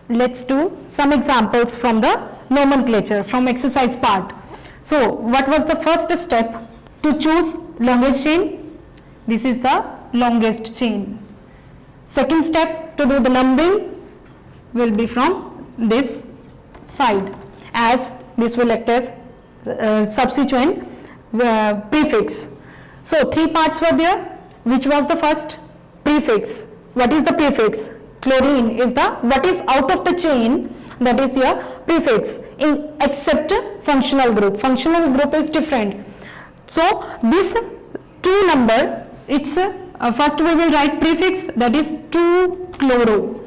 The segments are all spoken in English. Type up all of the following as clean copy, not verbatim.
Let's do some examples from the nomenclature from exercise part. So what was the first step to choose longest chain? This is the longest chain. Second step to do the numbering will be from this side, as this will act as subsequent prefix. So three parts were there. Which was the first? Prefix. What is the prefix? Chlorine is the what is out of the chain, that is your prefix, in except functional group. Functional group is different. So this 2 number, it's first we will write prefix, that is 2-chloro.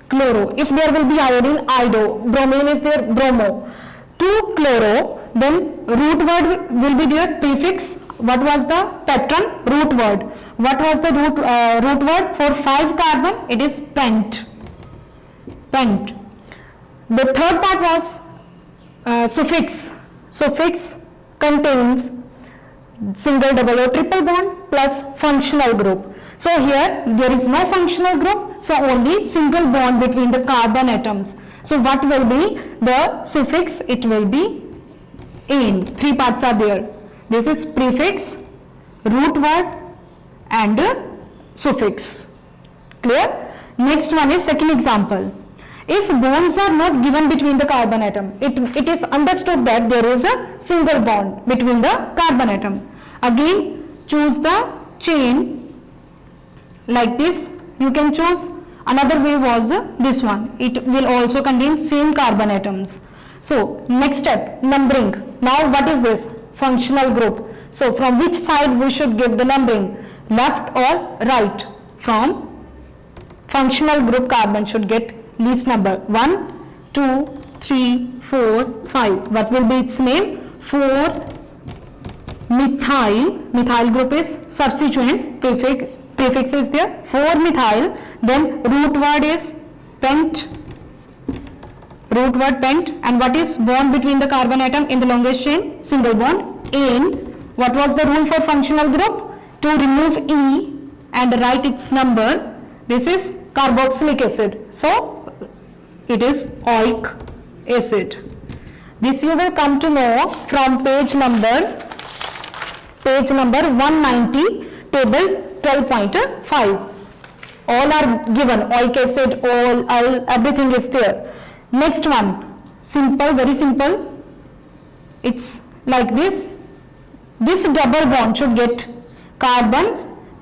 Chloro. If there will be iodine, ido. Bromine is there, bromo. 2-chloro. Then root word will be there, prefix. What was the pattern? Root word. What was the root word for 5 carbon? It is pent. Pent. The third part was suffix. Suffix contains single, double or triple bond plus functional group. So here there is no functional group, so only single bond between the carbon atoms. So what will be the suffix? It will be "-ane". 3 parts are there. This is prefix, root word and suffix. Clear? Next one is second example. If bonds are not given between the carbon atom, it is understood that there is a single bond between the carbon atom. Again, choose the chain like this. You can choose another way was this one. It will also contain same carbon atoms. So next step, numbering. Now what is this? Functional group. So from which side we should give the numbering? Left or right? From functional group carbon should get least number 1, 2, 3, 4, 5. What will be its name? 4-methyl. Methyl group is substituent. Prefix is there. 4-methyl. Then root word is pent. Root word pent. And what is bond between the carbon atom in the longest chain? Single bond. "-ane". What was the rule for functional group? To remove E and write its number. This is carboxylic acid. So it is oic acid. This you will come to know from page number 190, table 12.5. All are given. Oic acid, all everything is there. Next one, simple, very simple. It's like this. This double bond should get carbon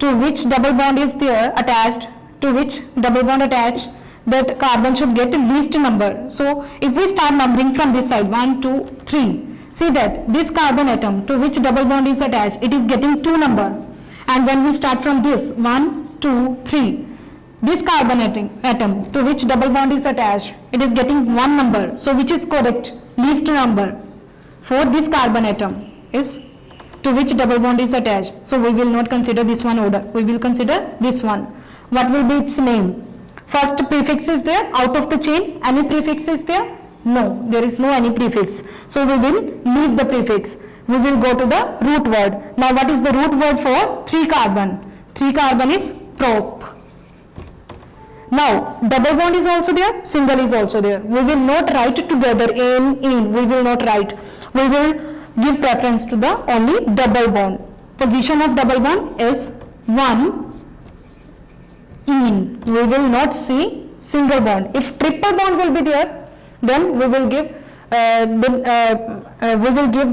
to which double bond is there attached, to which double bond attached, that carbon should get least number. So if we start numbering from this side, 1, 2, 3, see that this carbon atom to which double bond is attached, it is getting 2 number. And when we start from this, 1, 2, 3, this carbon atom to which double bond is attached, it is getting 1 number. So which is correct? Least number for this carbon atom is to which double bond is attached. So we will not consider this one order. We will consider this one. What will be its name? First prefix is there out of the chain. Any prefix is there? No, there is no any prefix. So we will leave the prefix. We will go to the root word. Now what is the root word for 3 carbon? 3 carbon is prop. Now double bond is also there, single is also there. We will not write together "-ane". We will not write. We will give preference to the only double bond. Position of double bond is 1-ene. We will not see single bond. If triple bond will be there, then we will give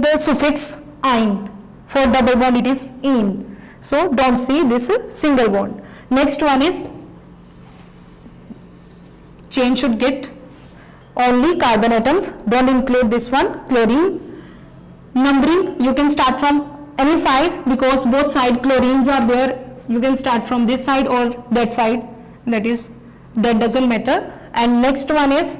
the suffix "-ine". For double bond it is "-ene". So don't see this single bond. Next one is chain should get only carbon atoms. Don't include this one, chlorine. Numbering, you can start from any side because both side chlorines are there. You can start from this side or that side. That doesn't matter. And next one is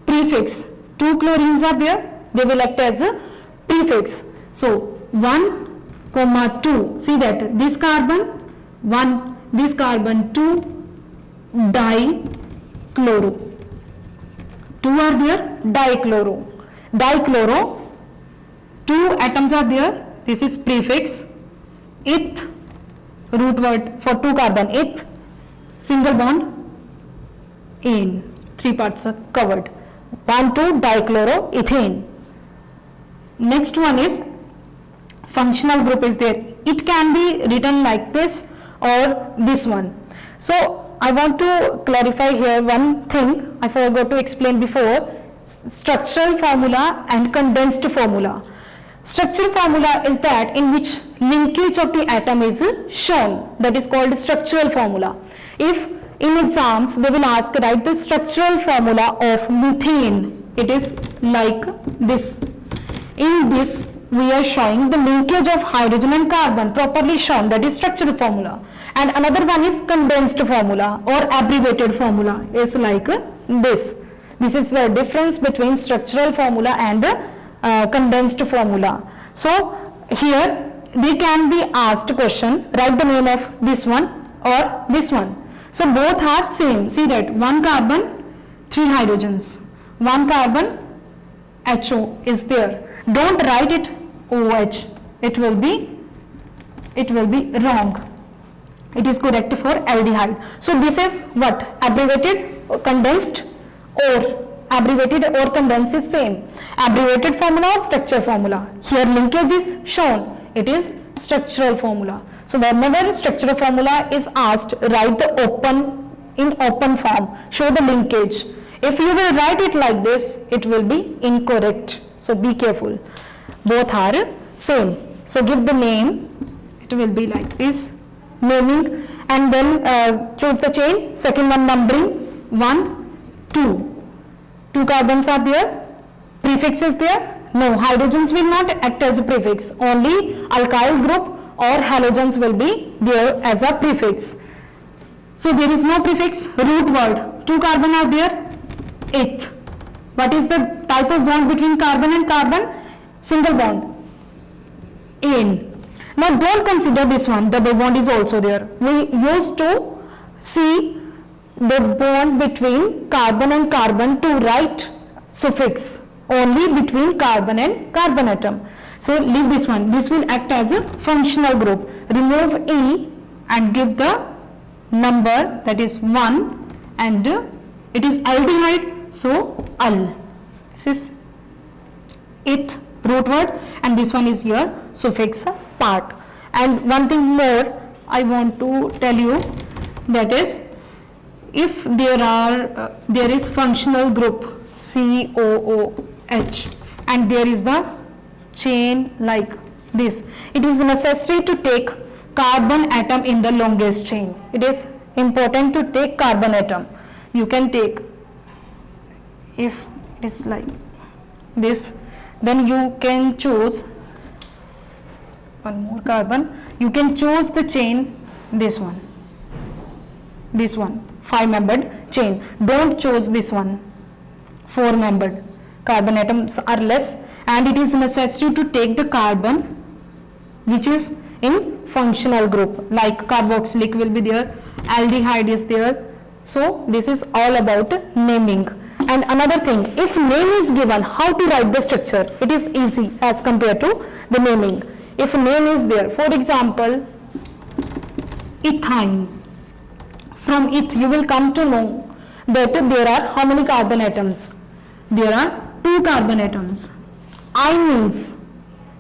prefix. 2 chlorines are there. They will act as a prefix. So 1, 2. See that this carbon 1, this carbon 2, dichloro. 2 are there, dichloro. Dichloro. 2 atoms are there. This is prefix. Eth, root word for 2 carbon, eth, single bond, "-ane". 3 parts are covered. 1,2-dichloroethane. Next one is functional group is there. It can be written like this or this one. So I want to clarify here one thing I forgot to explain before. Structural formula and condensed formula. Structural formula is that in which linkage of the atom is shown, that is called structural formula. If in exams they will ask, write the structural formula of methane, it is like this. In this we are showing the linkage of hydrogen and carbon properly shown, that is structural formula. And another one is condensed formula or abbreviated formula is like this. This is the difference between structural formula and condensed formula. So here they can be asked question, write the name of this one or this one. So both are same. See that 1 carbon, 3 hydrogens, 1 carbon, HO is there. Don't write it OH. It will be wrong. It is correct for aldehyde. So this is what? Abbreviated or condensed, or abbreviated or condensed is same. Abbreviated formula or structure formula. Here linkage is shown. It is structural formula. So whenever structural formula is asked, write the open form. Show the linkage. If you will write it like this, it will be incorrect. So be careful. Both are same. So give the name. It will be like this. Naming, and then choose the chain. Second one numbering 1, 2. 2 carbons are there. Prefix is there. No, hydrogens will not act as a prefix. Only alkyl group or halogens will be there as a prefix. So there is no prefix. Root word. 2 carbon are there. Eth. What is the type of bond between carbon and carbon? Single bond. Ane. Now don't consider this one, double bond is also there. We used to see the bond between carbon and carbon to write suffix only between carbon and carbon atom. So leave this one. This will act as a functional group. Remove E and give the number, that is 1, and it is aldehyde, so al. This is eth root word, and this one is your suffix part. And one thing more I want to tell you, that is, if there is functional group COOH and there is the chain like this, it is necessary to take carbon atom in the longest chain. It is important to take carbon atom. You can take, if it is like this, then you can choose one more carbon. You can choose the chain, this one, 5-membered chain. Don't choose this one, 4-membered. Carbon atoms are less, and it is necessary to take the carbon which is in functional group, like carboxylic will be there, aldehyde is there. So this is all about naming. And another thing, if name is given, how to write the structure? It is easy as compared to the naming. If name is there, for example, ethyne. From eth you will come to know that there are how many carbon atoms? There are 2 carbon atoms. Ine means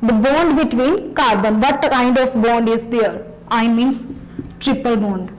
the bond between carbon. What kind of bond is there? Ine means triple bond.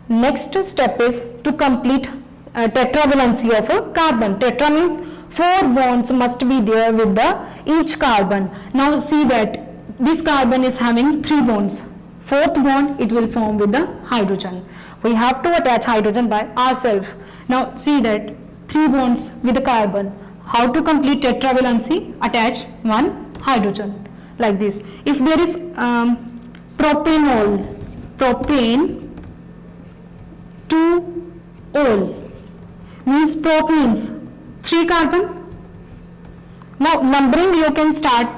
Next step is to complete tetravalency of a carbon. Tetra means 4 bonds must be there with each carbon. Now see that this carbon is having 3 bonds. 4th bond it will form with the hydrogen. We have to attach hydrogen by ourselves. Now see that 3 bonds with the carbon. How to complete tetravalency? Attach 1 hydrogen like this. If there is propanol, propane 2-ol means prop means 3 carbon. Now numbering you can start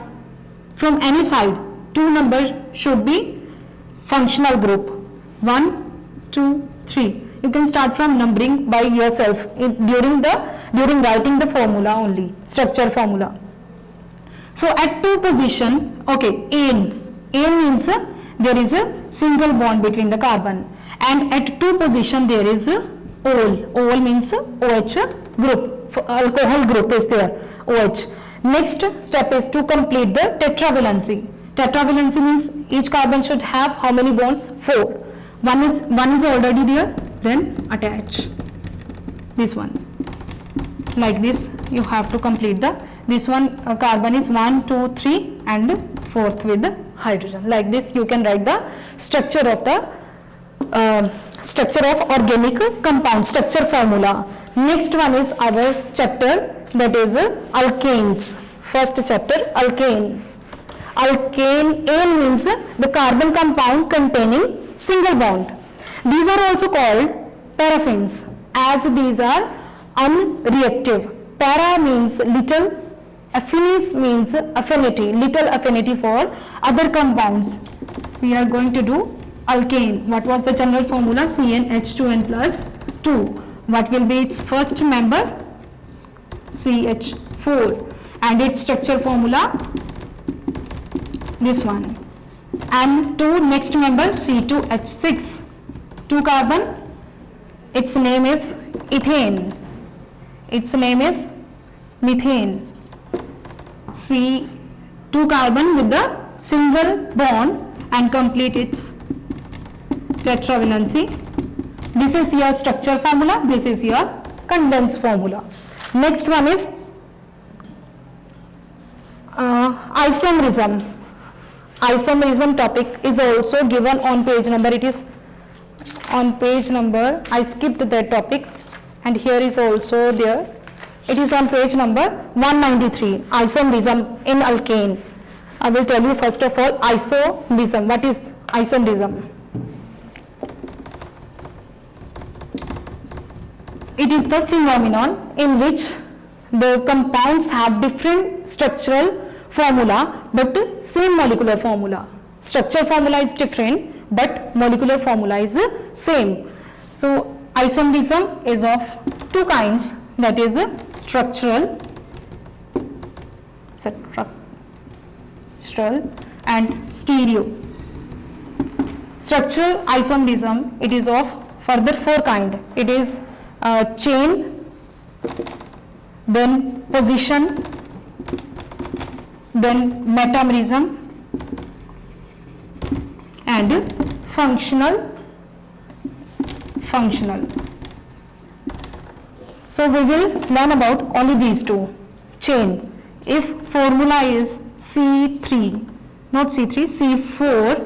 from any side. 2 numbers should be functional group. 1, 2, 3. You can start from numbering by yourself during writing the formula only, structure formula. So at 2 position, okay, ane means there is a single bond between the carbon, and at 2 position there is ol means OH group, alcohol group is there, OH. Next step is to complete the tetravalency. Tetravalency means each carbon should have how many bonds? 4. One is already there, then attach this one. Like this you have to complete this one. Carbon is 1, 2, 3 and 4th with the hydrogen. Like this you can write the structure of the structure of organic compound, structure formula. Next one is our chapter, that is alkanes. First chapter, alkane. Alkane, A means the carbon compound containing single bond. These are also called paraffins, as these are unreactive. Para means little, affinis means affinity, little affinity for other compounds. We are going to do alkane. What was the general formula? CnH2n plus 2. What will be its first member? CH4. And its structure formula? This one. And 2 next member C2H6. 2 carbon. Its name is ethane. Its name is methane. C2 carbon with the single bond and complete its tetravalency. This is your structure formula. This is your condensed formula. Next one is isomerism. Isomerism topic is also given on page number. It is on page number. I skipped that topic, and here is also there. It is on page number 193. Isomerism in alkane. I will tell you first of all isomerism. What is isomerism? It is the phenomenon in which the compounds have different structural formula but same molecular formula. Structure formula is different but molecular formula is same. So isomerism is of two kinds, that is structural and stereo. Structural isomerism, it is of further 4 kind. It is chain, then position, then metamerism and functional. So we will learn about only these two. Chain, if formula is C3, not C3, C4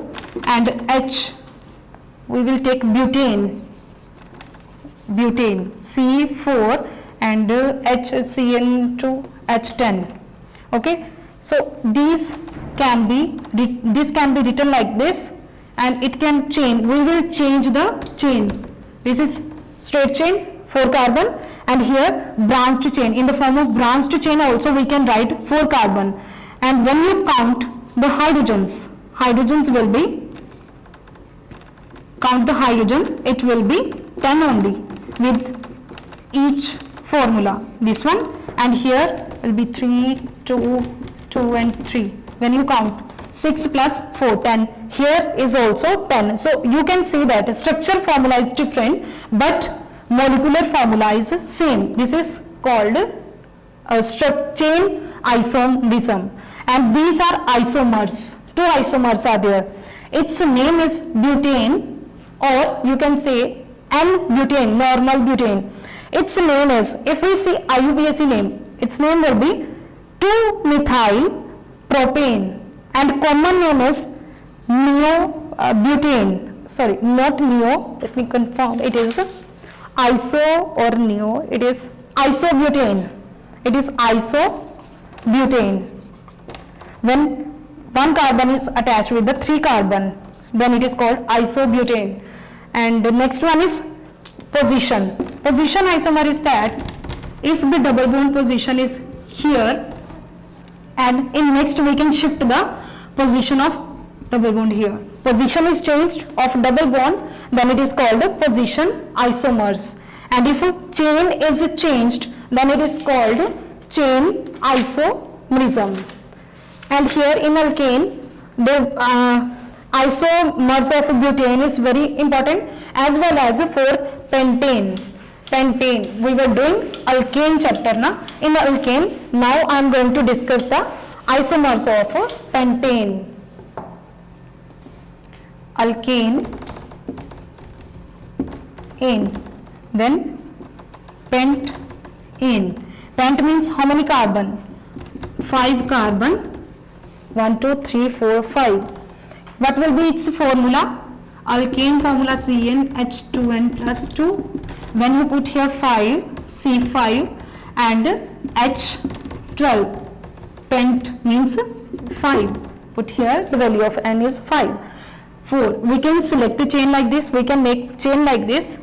and H, we will take butane, C4 and HCN2 H10. Okay, so this can be written like this, and it can change. We will change the chain. This is straight chain, 4 carbon, and here branched chain. In the form of branched chain also we can write 4 carbon. And when you count the hydrogens will be, count the hydrogen, it will be 10 only with each formula. This one, and here will be 3, 2, 2 and 3. When you count 6 plus 4, 10. Here is also 10. So you can see that structure formula is different but molecular formula is same. This is called chain isomerism, and these are isomers. 2 isomers are there. Its name is butane, or you can say N-butane, normal butane. Its name is, if we see IUPAC name, its name will be 2-methyl propane, and common name is neo-butane. Sorry, not neo, let me confirm, it is iso or neo, it is isobutane. It is isobutane. When 1 carbon is attached with the 3 carbon, then it is called isobutane. And the next one is position. Position isomer is that if the double bond position is here, and in next we can shift the position of double bond here. Position is changed of double bond, then it is called position isomers. And if a chain is changed, then it is called chain isomerism. And here in alkane, the isomers of butane is very important, as well as for pentane. pentane. We were doing alkane chapter na. In the alkane, now I am going to discuss the isomers of pentane. Alkane, ane, then pentane. Pent means how many carbon? 5 carbon. 1, 2, 3, 4, 5. What will be its formula? Alkane formula CnH2n plus 2. When you put here 5, C5 and H12. Pent means 5. Put here the value of N is 5. 4. We can select the chain like this. We can make chain like this.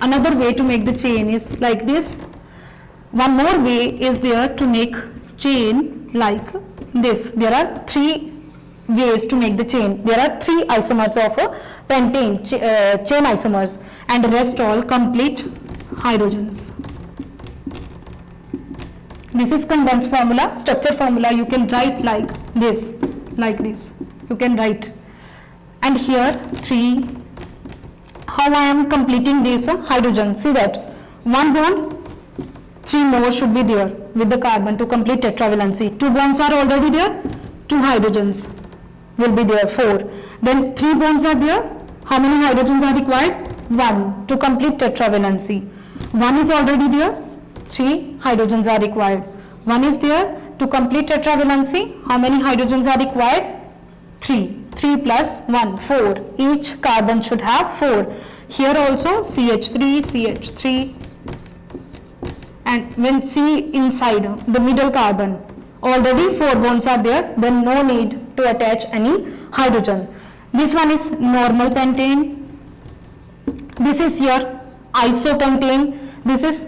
Another way to make the chain is like this. One more way is there to make chain like this. There are 3 ways to make the chain. There are 3 isomers of pentane, chain isomers, and the rest all complete hydrogens. This is condensed formula. Structure formula you can write like this, you can write. And here 3. How I am completing this hydrogen? See that 1 bond, 3 more should be there with the carbon to complete tetravalency. 2 bonds are already there, 2 hydrogens will be there, 4. Then 3 bonds are there. How many hydrogens are required? 1 to complete tetravalency. 1 is already there, 3 hydrogens are required. 1 is there to complete tetravalency. How many hydrogens are required? 3. 3 plus 1, 4. Each carbon should have 4. Here also CH3, CH3. And when C inside the middle carbon, already 4 bonds are there, then no need to attach any hydrogen. This one is normal pentane. This is your isopentane. This is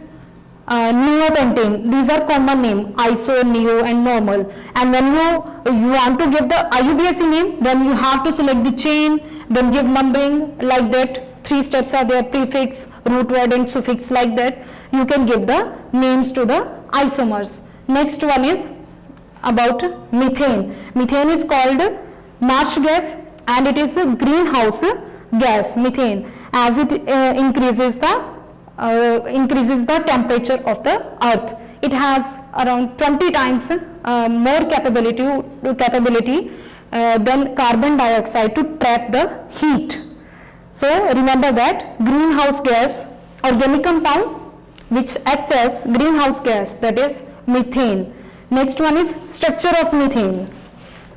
neopentane. These are common name, iso, neo and normal. And when you want to give the IUPAC name, then you have to select the chain, then give numbering like that. 3 steps are there, prefix, root word and suffix like that. You can give the names to the isomers. Next one is about methane. Methane is called marsh gas and it is a greenhouse gas, methane, as it increases the temperature of the earth. It has around 20 times more capability than carbon dioxide to trap the heat. So remember that greenhouse gas, organic compound which acts as greenhouse gas, that is methane. Next one is structure of methane.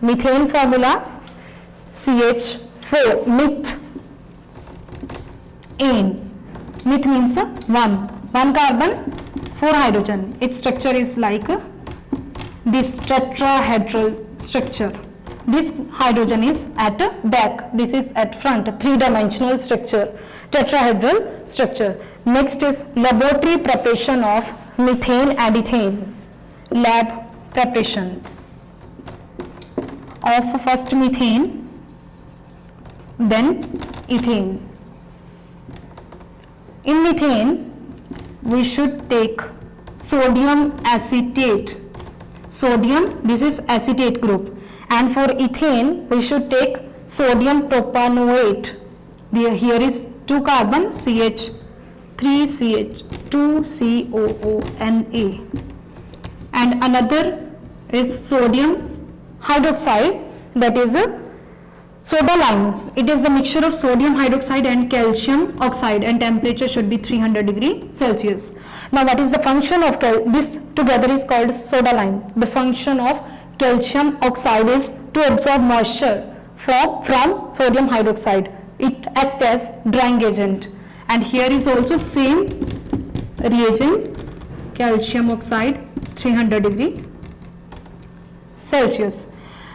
Methane formula CH4, methane. Meth means 1 carbon, 4 hydrogen. Its structure is like this tetrahedral structure. This hydrogen is at back, this is at front, 3-dimensional structure, tetrahedral structure. Next is laboratory preparation of methane and ethane. Lab preparation of first methane, then ethane. In methane, we should take sodium acetate. Sodium, this is acetate group. And for ethane, we should take sodium propanoate. Here is 2 carbon, CH3CH2COONA. And another is sodium hydroxide, that is soda lime. It is the mixture of sodium hydroxide and calcium oxide, and temperature should be 300 degrees Celsius. Now what is the function of this together is called soda lime. The function of calcium oxide is to absorb moisture from sodium hydroxide. It acts as drying agent. And here is also same reagent, calcium oxide, 300 degrees Celsius.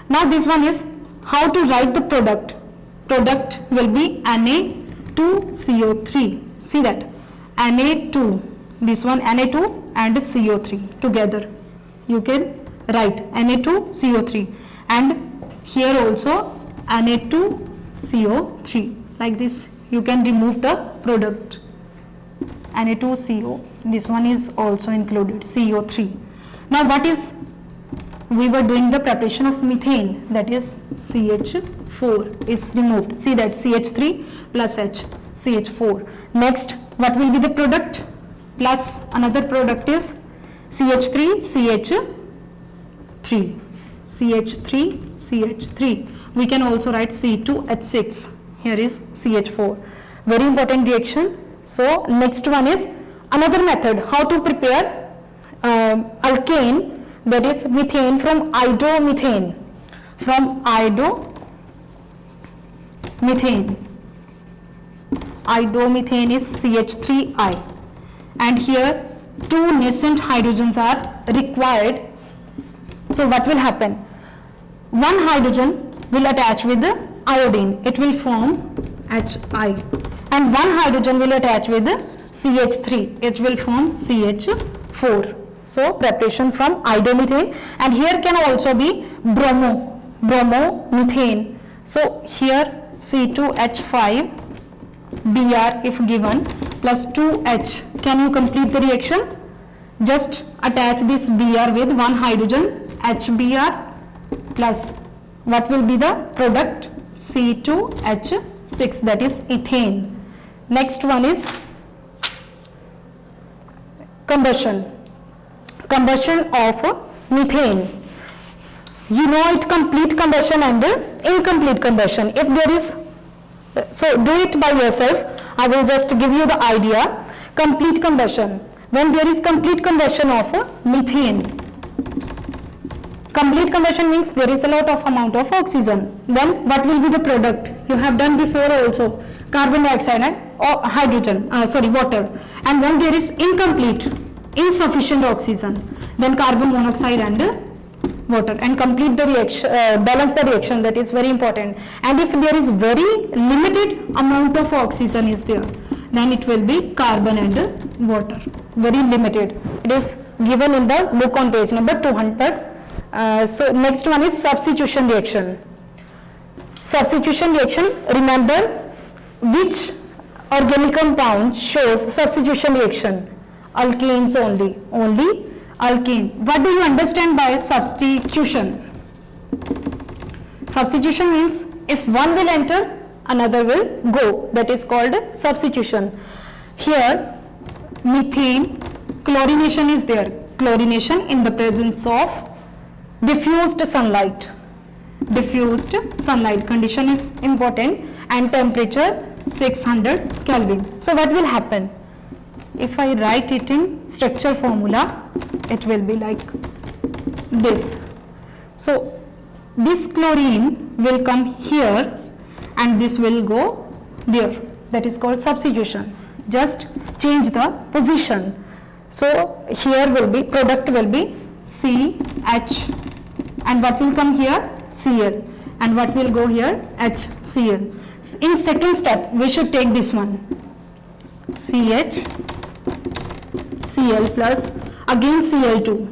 Now this one is how to write the product. Product will be Na2CO3. See that Na2, this one Na2 and CO3 together. You can write Na2CO3, and here also Na2CO3 like this. You can remove the product Na2CO. This one is also included, CO3. Now what is, we were doing the preparation of methane, that is CH4 is removed. See that CH3 plus H, CH4. Next, what will be the product? plus another product is CH3, CH3, CH3, CH3. We can also write C2H6. Here is CH4. Very important reaction. So next one is another method how to prepare alkane, that is methane from iodomethane. From iodomethane. Iodomethane is CH3I, and here two nascent hydrogens are required. So what will happen? One hydrogen will attach with the iodine, it will form Hi, and one hydrogen will attach with the CH3, it will form CH4. So preparation from iodomethane, and here can also be bromomethane. So here C2H5 Br if given plus 2H. Can you complete the reaction? Just attach this Br with one hydrogen HBr plus what will be the product? C2H6, that is ethane. Next one is combustion of methane. You know it, complete combustion and incomplete combustion. If there is, so do it by yourself. I will just give you the idea. Complete combustion. When there is complete combustion of methane, complete combustion means there is a lot of amount of oxygen. Then what will be the product? You have done before also, carbon dioxide and hydrogen, water. And when there is insufficient oxygen, then carbon monoxide and water, and complete the reaction, balance the reaction, that is very important. And if there is very limited amount of oxygen is there, then it will be carbon and water, very limited. It is given in the book on page number 200. So next one is substitution reaction. Substitution reaction, remember which organic compound shows substitution reaction? Alkanes only alkane. What do you understand by substitution? Substitution means if one will enter, another will go, that is called substitution. Here methane, chlorination is there, chlorination in the presence of diffused sunlight. Diffused sunlight condition is important, and temperature 600 Kelvin. So what will happen? If I write it in structure formula, it will be like this. So this chlorine will come here and this will go there, that is called substitution. Just change the position. So here will be, product will be CH, and what will come here? Cl, and what will go here? HCl. In second step we should take this one, CH, Cl plus again Cl2.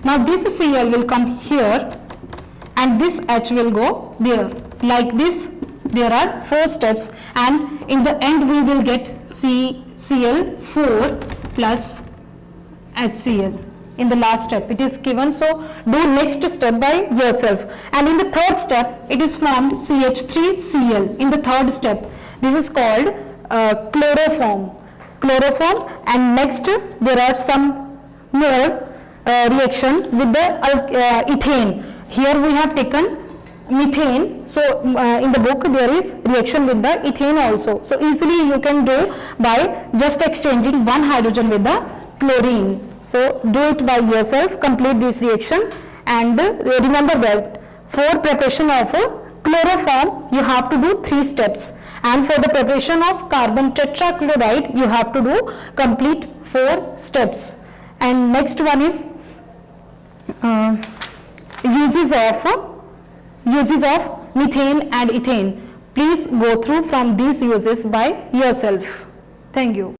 Now this Cl will come here and this H will go there. Like this, there are 4 steps, and in the end we will get Cl4 plus HCl. In the last step it is given, so do next step by yourself. And in the third step it is formed CH3Cl. In the third step, this is called chloroform, and next there are some more reaction with the ethane. Here we have taken methane, so in the book there is reaction with the ethane also. So easily you can do by just exchanging one hydrogen with the chlorine. So do it by yourself, complete this reaction, and remember that for preparation of chloroform you have to do 3 steps, and for the preparation of carbon tetrachloride you have to do complete 4 steps. And next one is uses of methane and ethane. Please go through from these uses by yourself. Thank you.